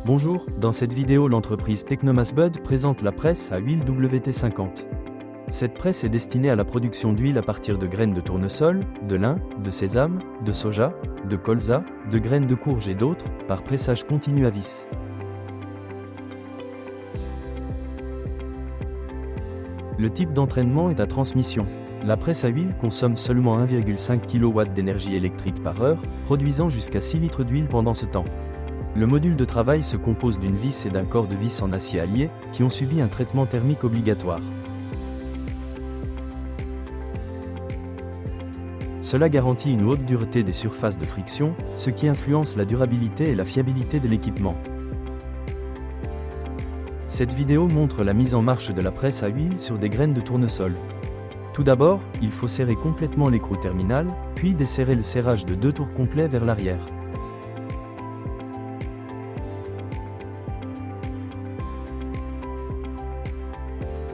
Bonjour, dans cette vidéo l'entreprise Technomasbud présente la presse à huile WT50. Cette presse est destinée à la production d'huile à partir de graines de tournesol, de lin, de sésame, de soja, de colza, de graines de courge et d'autres, par pressage continu à vis. Le type d'entraînement est à transmission. La presse à huile consomme seulement 1,5 kW d'énergie électrique par heure, produisant jusqu'à 6 litres d'huile pendant ce temps. Le module de travail se compose d'une vis et d'un corps de vis en acier allié, qui ont subi un traitement thermique obligatoire. Cela garantit une haute dureté des surfaces de friction, ce qui influence la durabilité et la fiabilité de l'équipement. Cette vidéo montre la mise en marche de la presse à huile sur des graines de tournesol. Tout d'abord, il faut serrer complètement l'écrou terminal, puis desserrer le serrage de 2 tours complets vers l'arrière.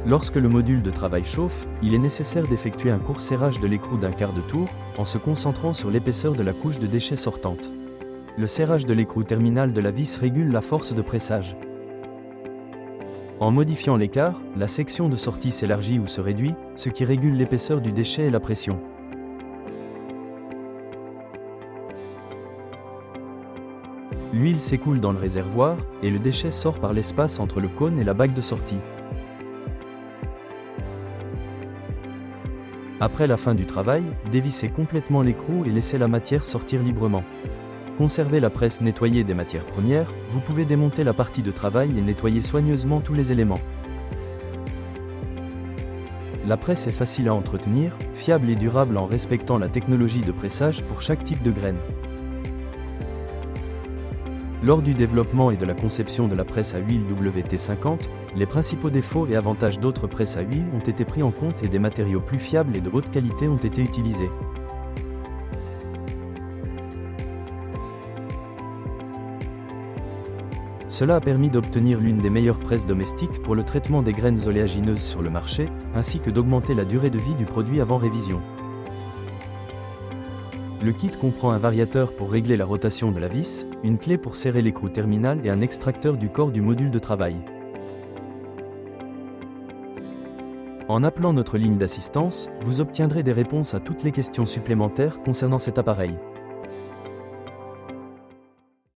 Lorsque le module de travail chauffe, il est nécessaire d'effectuer un court serrage de l'écrou d'un quart de tour, en se concentrant sur l'épaisseur de la couche de déchets sortante. Le serrage de l'écrou terminal de la vis régule la force de pressage. En modifiant l'écart, la section de sortie s'élargit ou se réduit, ce qui régule l'épaisseur du déchet et la pression. L'huile s'écoule dans le réservoir, et le déchet sort par l'espace entre le cône et la bague de sortie. Après la fin du travail, dévissez complètement l'écrou et laissez la matière sortir librement. Conservez la presse nettoyée des matières premières, vous pouvez démonter la partie de travail et nettoyer soigneusement tous les éléments. La presse est facile à entretenir, fiable et durable en respectant la technologie de pressage pour chaque type de graine. Lors du développement et de la conception de la presse à huile WT50, les principaux défauts et avantages d'autres presses à huile ont été pris en compte et des matériaux plus fiables et de haute qualité ont été utilisés. Cela a permis d'obtenir l'une des meilleures presses domestiques pour le traitement des graines oléagineuses sur le marché, ainsi que d'augmenter la durée de vie du produit avant révision. Le kit comprend un variateur pour régler la rotation de la vis, une clé pour serrer l'écrou terminal et un extracteur du corps du module de travail. En appelant notre ligne d'assistance, vous obtiendrez des réponses à toutes les questions supplémentaires concernant cet appareil.